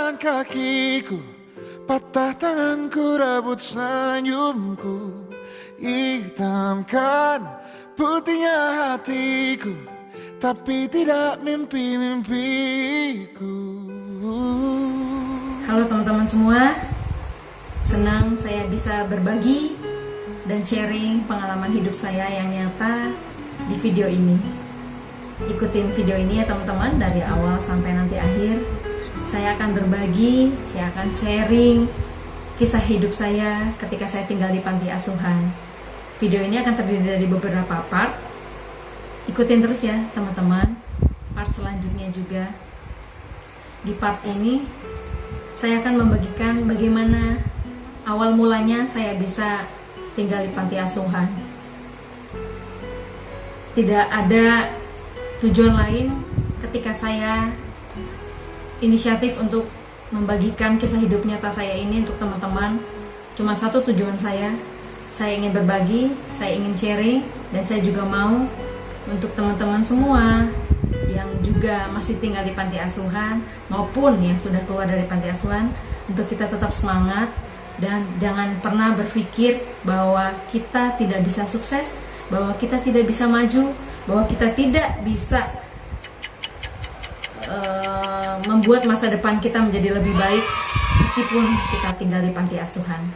jalan kakiku, patah tanganku, rebut senyumku, hitamkan putihnya hatiku, tapi tidak mimpi-mimpiku. Halo teman-teman semua, senang saya bisa berbagi dan sharing pengalaman hidup saya yang nyata di video ini. Ikutin video ini ya teman-teman, dari awal sampai nanti akhir. Saya akan berbagi, saya akan sharing kisah hidup saya ketika saya tinggal di panti asuhan. Video ini akan terdiri dari beberapa part. Ikutin terus ya teman-teman, part selanjutnya juga. Di part ini saya akan membagikan bagaimana awal mulanya saya bisa tinggal di panti asuhan. Tidak ada tujuan lain ketika saya inisiatif untuk membagikan kisah hidup nyata saya ini untuk teman-teman. Cuma satu tujuan saya ingin berbagi, saya ingin sharing, dan saya juga mau untuk teman-teman semua yang juga masih tinggal di panti asuhan maupun yang sudah keluar dari panti asuhan, untuk kita tetap semangat dan jangan pernah berpikir bahwa kita tidak bisa sukses, bahwa kita tidak bisa maju, bahwa kita tidak bisa membuat masa depan kita menjadi lebih baik meskipun kita tinggal di panti asuhan.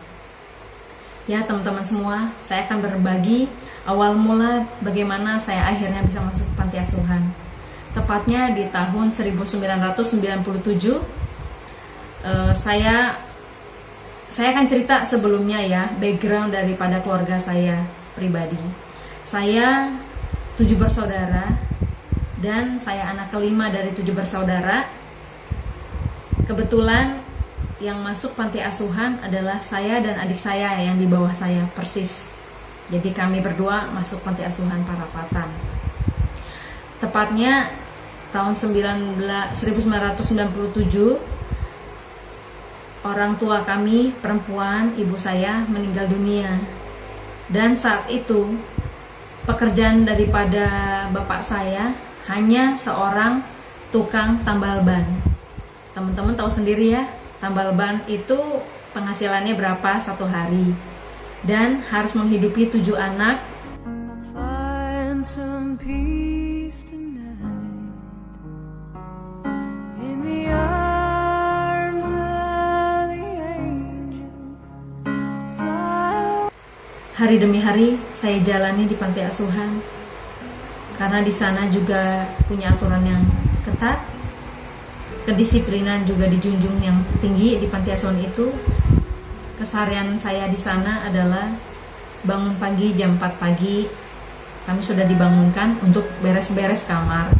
Ya teman-teman semua, saya akan berbagi awal mula bagaimana saya akhirnya bisa masuk panti asuhan. Tepatnya di tahun 1997. Saya akan cerita sebelumnya ya, background daripada keluarga saya pribadi. Saya 7 bersaudara dan saya anak kelima dari 7 bersaudara. Kebetulan yang masuk panti asuhan adalah saya dan adik saya yang di bawah saya persis. Jadi kami berdua masuk panti asuhan Parapatan. Tepatnya tahun 1997, orang tua kami perempuan, ibu saya meninggal dunia. Dan saat itu pekerjaan daripada bapak saya hanya seorang tukang tambal ban. Teman-teman tahu sendiri ya, tambal ban itu penghasilannya berapa satu hari, dan harus menghidupi 7 anak. Hari demi hari saya jalani di panti asuhan, karena di sana juga punya aturan yang ketat, kedisiplinan juga dijunjung yang tinggi di panti asuhan itu. Keseharian saya di sana adalah bangun pagi jam 4 pagi, kami sudah dibangunkan untuk beres-beres kamar.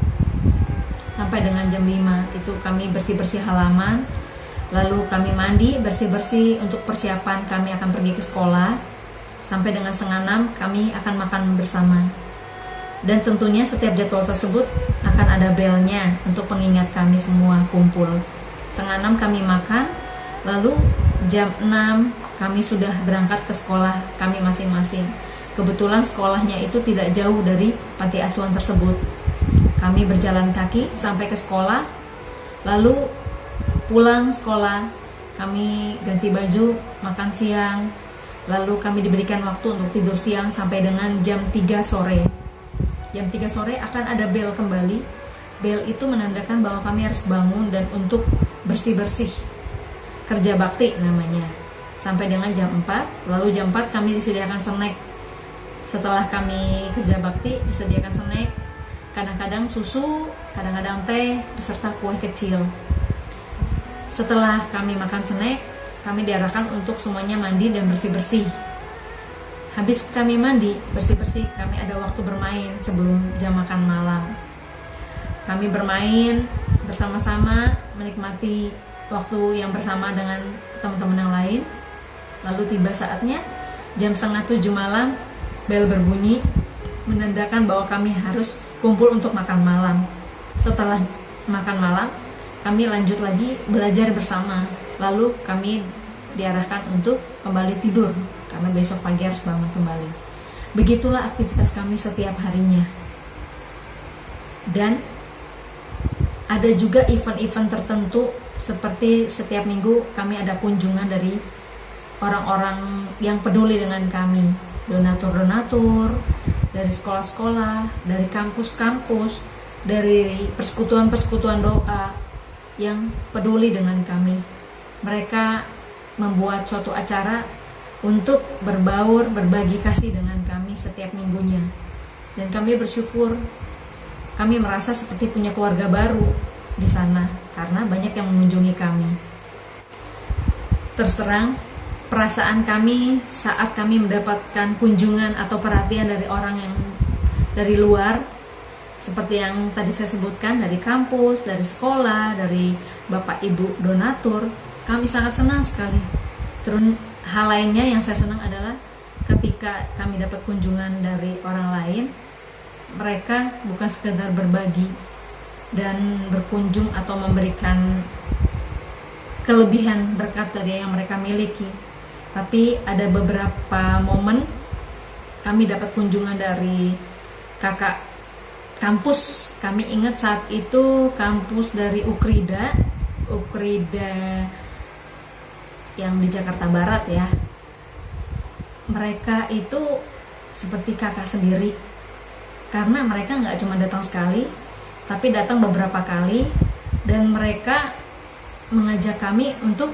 Sampai dengan jam 5 itu kami bersih-bersih halaman, lalu kami mandi, bersih-bersih untuk persiapan kami akan pergi ke sekolah. Sampai dengan 5:30 kami akan makan bersama. Dan tentunya setiap jadwal tersebut akan ada belnya untuk pengingat kami semua kumpul. 5:30 kami makan, lalu jam 6 kami sudah berangkat ke sekolah kami masing-masing. Kebetulan sekolahnya itu tidak jauh dari panti asuhan tersebut. Kami berjalan kaki sampai ke sekolah, lalu pulang sekolah kami ganti baju, makan siang, lalu kami diberikan waktu untuk tidur siang sampai dengan jam 3 sore. Jam 3 sore akan ada bel kembali. Bel itu menandakan bahwa kami harus bangun dan untuk bersih-bersih. Kerja bakti namanya. Sampai dengan jam 4, lalu jam 4 kami disediakan snack. Setelah kami kerja bakti, disediakan snack. Kadang-kadang susu, kadang-kadang teh, beserta kue kecil. Setelah kami makan snack, kami diarahkan untuk semuanya mandi dan bersih-bersih. Habis kami mandi, bersih-bersih, kami ada waktu bermain sebelum jam makan malam. Kami bermain bersama-sama, menikmati waktu yang bersama dengan teman-teman yang lain. Lalu tiba saatnya, jam 6:30 malam, bel berbunyi, menandakan bahwa kami harus kumpul untuk makan malam. Setelah makan malam, kami lanjut lagi belajar bersama. Lalu kami diarahkan untuk kembali tidur karena besok pagi harus bangun kembali. Begitulah aktivitas kami setiap harinya. Dan Ada juga event-event tertentu seperti setiap minggu kami ada kunjungan dari orang-orang yang peduli dengan kami, donatur-donatur dari sekolah-sekolah, dari kampus-kampus, dari persekutuan-persekutuan doa yang peduli dengan kami. Mereka membuat suatu acara untuk berbaur, berbagi kasih dengan kami setiap minggunya. Dan kami bersyukur, kami merasa seperti punya keluarga baru di sana karena banyak yang mengunjungi kami. Terus terang, perasaan kami saat kami mendapatkan kunjungan atau perhatian dari orang yang dari luar, seperti yang tadi saya sebutkan, dari kampus, dari sekolah, dari bapak ibu donatur, kami sangat senang sekali. Terus hal lainnya yang saya senang adalah ketika kami dapat kunjungan dari orang lain, mereka bukan sekedar berbagi dan berkunjung atau memberikan kelebihan berkat dari yang mereka miliki, tapi ada beberapa momen kami dapat kunjungan dari kakak kampus. Kami ingat saat itu kampus dari Ukrida yang di Jakarta Barat ya. Mereka itu seperti kakak sendiri karena mereka nggak cuma datang sekali, tapi datang beberapa kali, dan mereka mengajak kami untuk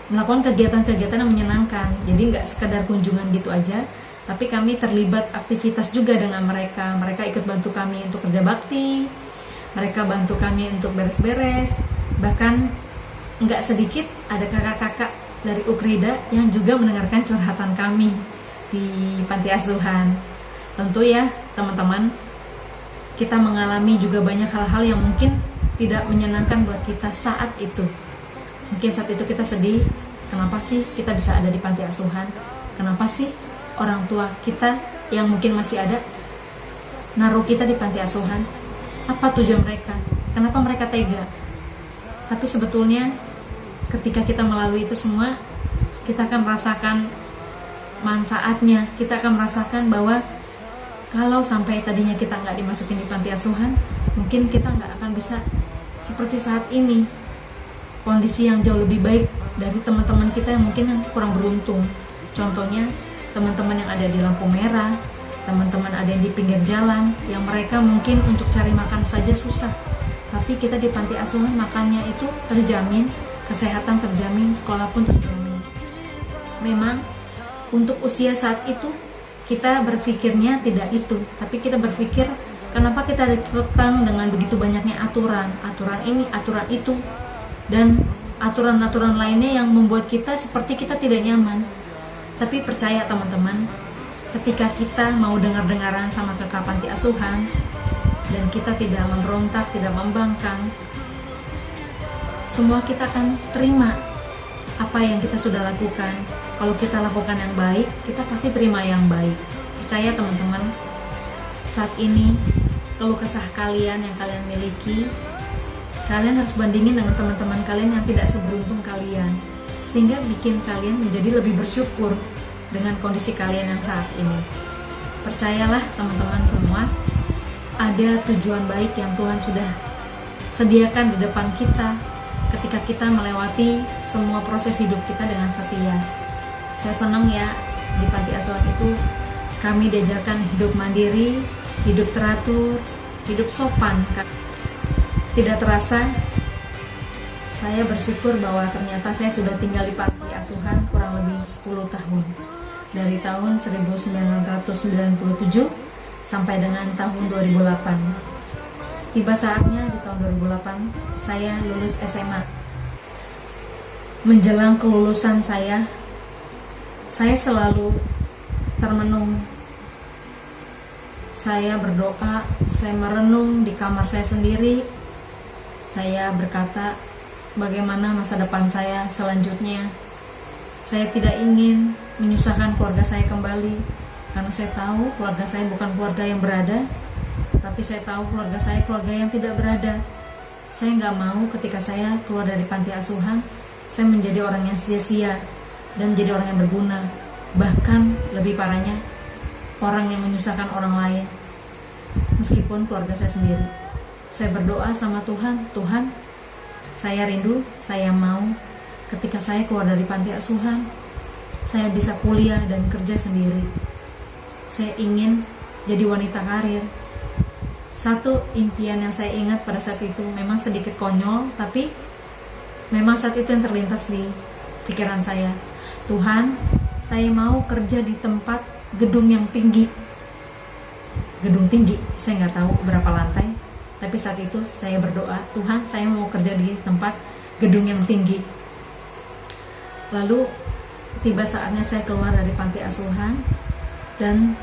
melakukan kegiatan-kegiatan yang menyenangkan. Jadi nggak sekedar kunjungan gitu aja, tapi kami terlibat aktivitas juga dengan mereka. Mereka ikut bantu kami untuk kerja bakti, mereka bantu kami untuk beres-beres. Bahkan nggak sedikit ada kakak-kakak dari Ukrida yang juga mendengarkan curhatan kami di panti asuhan. Tentu ya teman-teman, kita mengalami juga banyak hal-hal yang mungkin tidak menyenangkan buat kita saat itu. Mungkin saat itu kita sedih, kenapa sih kita bisa ada di panti asuhan? Kenapa sih orang tua kita yang mungkin masih ada naruh kita di panti asuhan? Apa tujuan mereka? Kenapa mereka tega? Tapi sebetulnya ketika kita melalui itu semua, kita akan merasakan manfaatnya. Kita akan merasakan bahwa kalau sampai tadinya kita nggak dimasukin di panti asuhan, mungkin kita nggak akan bisa seperti saat ini. Kondisi yang jauh lebih baik dari teman-teman kita yang mungkin yang kurang beruntung. Contohnya teman-teman yang ada di lampu merah, teman-teman ada yang di pinggir jalan, yang mereka mungkin untuk cari makan saja susah. Tapi kita di panti asuhan makannya itu terjamin, kesehatan terjamin, sekolah pun terjamin. Memang untuk usia saat itu kita berpikirnya tidak itu, tapi kita berpikir kenapa kita dikekang dengan begitu banyaknya aturan ini, aturan itu, dan aturan-aturan lainnya yang membuat kita seperti kita tidak nyaman. Tapi percaya teman-teman, ketika kita mau dengar-dengaran sama kakak panti asuhan dan kita tidak memberontak, tidak membangkang, semua kita akan terima apa yang kita sudah lakukan. Kalau kita lakukan yang baik, kita pasti terima yang baik. Percaya teman-teman, saat ini keluh kesah kalian yang kalian miliki, kalian harus bandingin dengan teman-teman kalian yang tidak seberuntung kalian, sehingga bikin kalian menjadi lebih bersyukur dengan kondisi kalian yang saat ini. Percayalah teman-teman semua, ada tujuan baik yang Tuhan sudah sediakan di depan kita ketika kita melewati semua proses hidup kita dengan setia. Saya senang ya, di panti asuhan itu kami diajarkan hidup mandiri, hidup teratur, hidup sopan. Tidak terasa, saya bersyukur bahwa ternyata saya sudah tinggal di panti asuhan kurang lebih 10 tahun. Dari tahun 1997 sampai dengan tahun 2008. Tiba saatnya di tahun 2008 saya lulus SMA. Menjelang kelulusan saya selalu termenung. Saya berdoa, saya merenung di kamar saya sendiri. Saya berkata, bagaimana masa depan saya selanjutnya. Saya tidak ingin menyusahkan keluarga saya kembali, karena saya tahu keluarga saya bukan keluarga yang berada, tapi saya tahu keluarga saya keluarga yang tidak berada. Saya nggak mau ketika saya keluar dari panti asuhan, saya menjadi orang yang sia-sia dan menjadi orang yang berguna. Bahkan lebih parahnya, orang yang menyusahkan orang lain, meskipun keluarga saya sendiri. Saya berdoa sama Tuhan, Tuhan, saya rindu, saya mau ketika saya keluar dari panti asuhan, saya bisa kuliah dan kerja sendiri. Saya ingin jadi wanita karir. Satu impian yang saya ingat pada saat itu memang sedikit konyol, tapi memang saat itu yang terlintas di pikiran saya. Tuhan, saya mau kerja di tempat gedung yang tinggi. Gedung tinggi, saya nggak tahu berapa lantai, tapi saat itu saya berdoa, Tuhan, saya mau kerja di tempat gedung yang tinggi. Lalu tiba saatnya saya keluar dari panti asuhan, dan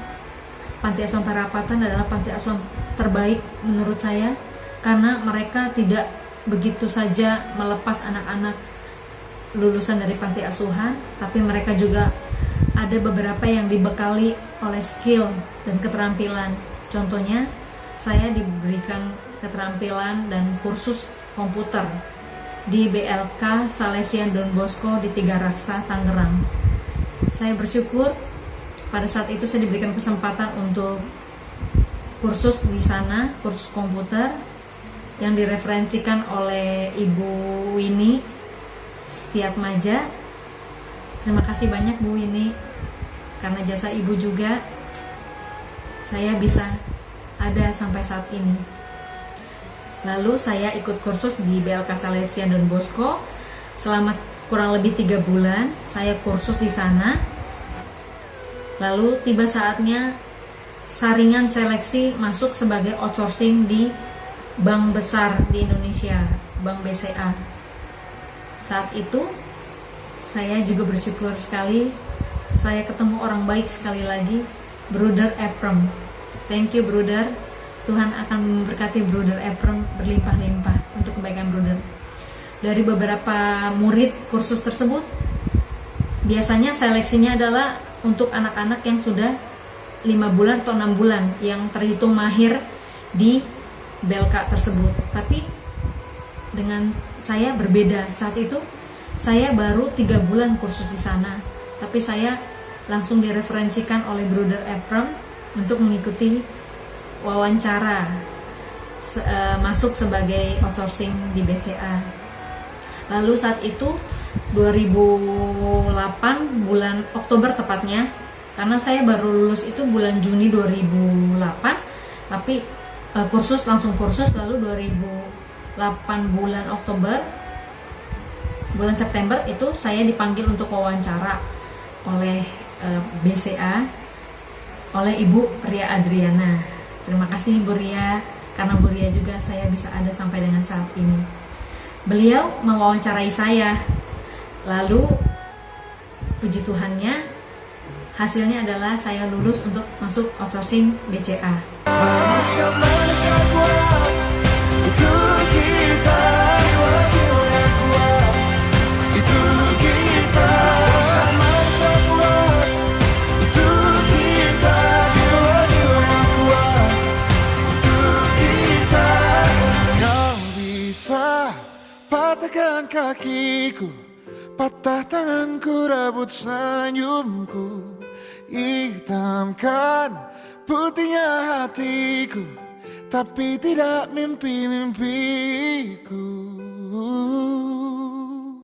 panti asuhan Perapatan adalah panti asuhan terbaik menurut saya, karena mereka tidak begitu saja melepas anak-anak lulusan dari panti asuhan, tapi mereka juga ada beberapa yang dibekali oleh skill dan keterampilan. Contohnya, saya diberikan keterampilan dan kursus komputer di BLK Salesian Don Bosco di Tiga Raksa, Tangerang. Saya bersyukur pada saat itu saya diberikan kesempatan untuk kursus di sana, kursus komputer yang direferensikan oleh Ibu Winnie Setiatmaja. Terima kasih banyak Bu Winnie, karena jasa Ibu juga saya bisa ada sampai saat ini. Lalu saya ikut kursus di BLK Salesian Don Bosco selama kurang lebih 3 bulan. Saya kursus di sana. Lalu tiba saatnya saringan seleksi masuk sebagai outsourcing di bank besar di Indonesia, Bank BCA. Saat itu saya juga bersyukur sekali, saya ketemu orang baik sekali lagi, Bruder Ephraim. Thank you Bruder. Tuhan akan memberkati Bruder Ephraim berlimpah-limpah untuk kebaikan Bruder. Dari beberapa murid kursus tersebut, biasanya seleksinya adalah untuk anak-anak yang sudah 5 bulan atau 6 bulan yang terhitung mahir di BLK tersebut. Tapi dengan saya berbeda. Saat itu saya baru 3 bulan kursus di sana, tapi saya langsung direferensikan oleh Bruder Ephraim untuk mengikuti wawancara masuk sebagai outsourcing di BCA. Lalu saat itu 2008 bulan Oktober tepatnya, karena saya baru lulus itu bulan Juni 2008, tapi kursus langsung kursus. Lalu 2008 bulan Oktober, bulan September itu saya dipanggil untuk wawancara oleh BCA oleh Ibu Ria Adriana. Terima kasih Ibu Ria, karena Bu Ria juga saya bisa ada sampai dengan saat ini. Beliau mewawancarai saya, lalu puji Tuhannya hasilnya adalah saya lulus untuk masuk outsourcing BCA. Manusia kuat, itu kita. Jiwa-jiwa kuat, itu kita. Manusia kuat, itu kita. Jiwa-jiwa kuat, itu kita. Kau bisa patahkan kakiku, patah tanganku, rebut senyumku, hitamkan putihnya hatiku, tapi tidak mimpi-mimpiku.